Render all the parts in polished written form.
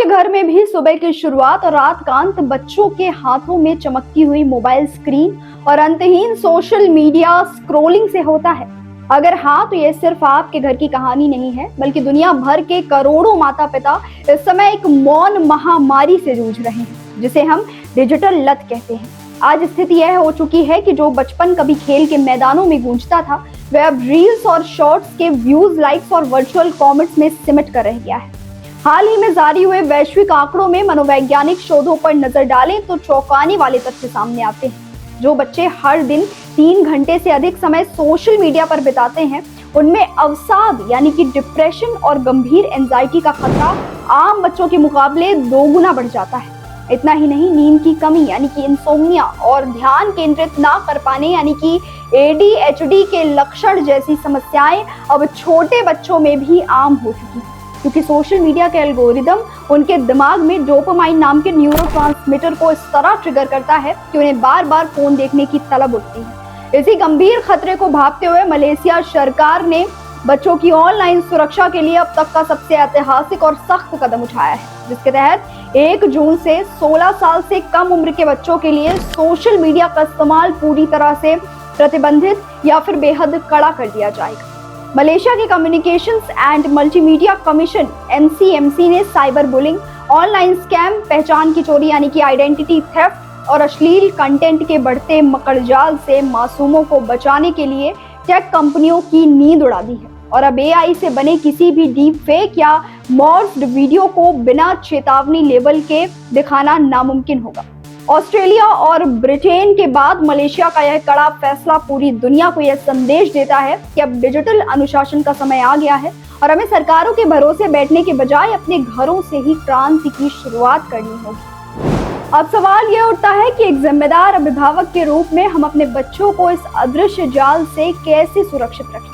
आपके घर में भी सुबह की शुरुआत और रात का अंत बच्चों के हाथों में चमकती हुई मोबाइल स्क्रीन और अंतहीन सोशल मीडिया स्क्रोलिंग से होता है? अगर हाँ, तो ये सिर्फ आपके घर की कहानी नहीं है, बल्कि दुनिया भर के करोड़ों माता पिता इस समय एक मौन महामारी से जूझ रहे हैं, जिसे हम डिजिटल लत कहते हैं। आज स्थिति यह हो चुकी है कि जो बचपन कभी खेल के मैदानों में गूंजता था, वह अब रील्स और शॉर्ट्स के व्यूज, लाइक्स और वर्चुअल कमेंट्स में सिमट कर रह गया है। हाल ही में जारी हुए वैश्विक आंकड़ों में मनोवैज्ञानिक शोधों पर नजर डालें तो चौंकाने वाले तथ्य सामने आते हैं। जो बच्चे हर दिन 3 घंटे से अधिक समय सोशल मीडिया पर बिताते हैं, उनमें अवसाद यानी कि डिप्रेशन और गंभीर एंजाइटी का खतरा आम बच्चों के मुकाबले 2 गुना बढ़ जाता है। इतना ही नहीं, नींद की कमी यानी कि इंसोम्निया और ध्यान केंद्रित ना कर पाने यानी कि ADHD के लक्षण जैसी समस्याएं अब छोटे बच्चों में भी आम हो चुकी हैं, क्योंकि सोशल मीडिया के एल्गोरिदम उनके दिमाग में डोपामाइन नाम के न्यूरोट्रांसमीटर को इस तरह ट्रिगर करता है कि उन्हें बार बार फोन देखने की तलब उठती है। इसी गंभीर खतरे को भांपते हुए मलेशिया सरकार ने बच्चों की ऑनलाइन सुरक्षा के लिए अब तक का सबसे ऐतिहासिक और सख्त कदम उठाया है, जिसके तहत 1 जून से 16 साल से कम उम्र के बच्चों के लिए सोशल मीडिया का इस्तेमाल पूरी तरह से प्रतिबंधित या फिर बेहद कड़ा कर दिया जाएगा। मलेशिया के communications and multimedia commission MCMC ने साइबर बुलिंग, ऑनलाइन स्कैम, पहचान की चोरी यानी कि आइडेंटिटी थेफ्ट और अश्लील कंटेंट के बढ़ते मकड़जाल से मासूमों को बचाने के लिए टेक कंपनियों की नींद उड़ा दी है। और अब AI से बने किसी भी डीप फेक या मॉर्फ्ड वीडियो को बिना चेतावनी लेबल के दिखाना नामुमकिन होगा। ऑस्ट्रेलिया और ब्रिटेन के बाद मलेशिया का यह कड़ा फैसला पूरी दुनिया को यह संदेश देता है कि अब डिजिटल अनुशासन का समय आ गया है और हमें सरकारों के भरोसे बैठने के बजाय अपने घरों से ही क्रांति की शुरुआत करनी होगी। अब सवाल यह उठता है कि एक जिम्मेदार अभिभावक के रूप में हम अपने बच्चों को इस अदृश्य जाल से कैसे सुरक्षित रखें।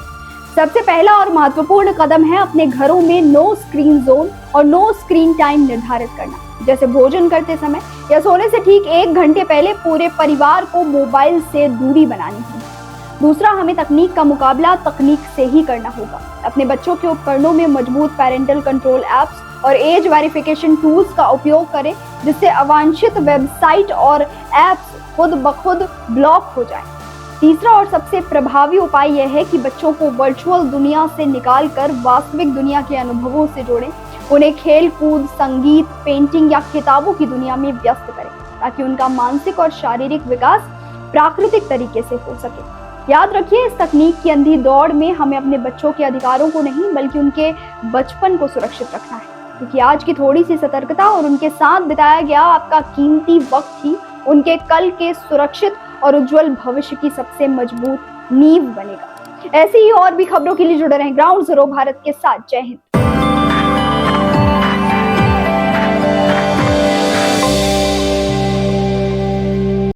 सबसे पहला और महत्वपूर्ण कदम है अपने घरों में नो स्क्रीन जोन और नो स्क्रीन टाइम निर्धारित करना। जैसे भोजन करते समय या सोने से ठीक 1 घंटे पहले पूरे परिवार को मोबाइल से दूरी बनानी है। दूसरा, हमें तकनीक का मुकाबला तकनीक से ही करना होगा। अपने बच्चों के उपकरणों में मजबूत पेरेंटल कंट्रोल एप्स और एज वेरिफिकेशन टूल्स का उपयोग करें, जिससे अवांछित वेबसाइट और एप्स खुद ब खुद ब्लॉक हो जाएं। तीसरा और सबसे प्रभावी उपाय यह है कि बच्चों को वर्चुअल दुनिया से निकालकर वास्तविक दुनिया के अनुभवों से जोड़ें। उन्हें खेल कूद, संगीत, पेंटिंग या किताबों की दुनिया में व्यस्त करें, ताकि उनका मानसिक और शारीरिक विकास प्राकृतिक तरीके से हो सके। याद रखिए, इस तकनीक की अंधी दौड़ में हमें अपने बच्चों के अधिकारों को नहीं, बल्कि उनके बचपन को सुरक्षित रखना है, क्योंकि आज की थोड़ी सी सतर्कता और उनके साथ बिताया गया आपका कीमती वक्त ही उनके कल के सुरक्षित और उज्जवल भविष्य की सबसे मजबूत नींव बनेगा। ऐसी ही और भी खबरों के लिए जुड़े रहें ग्राउंड ज़ीरो भारत के साथ। जय हिंद।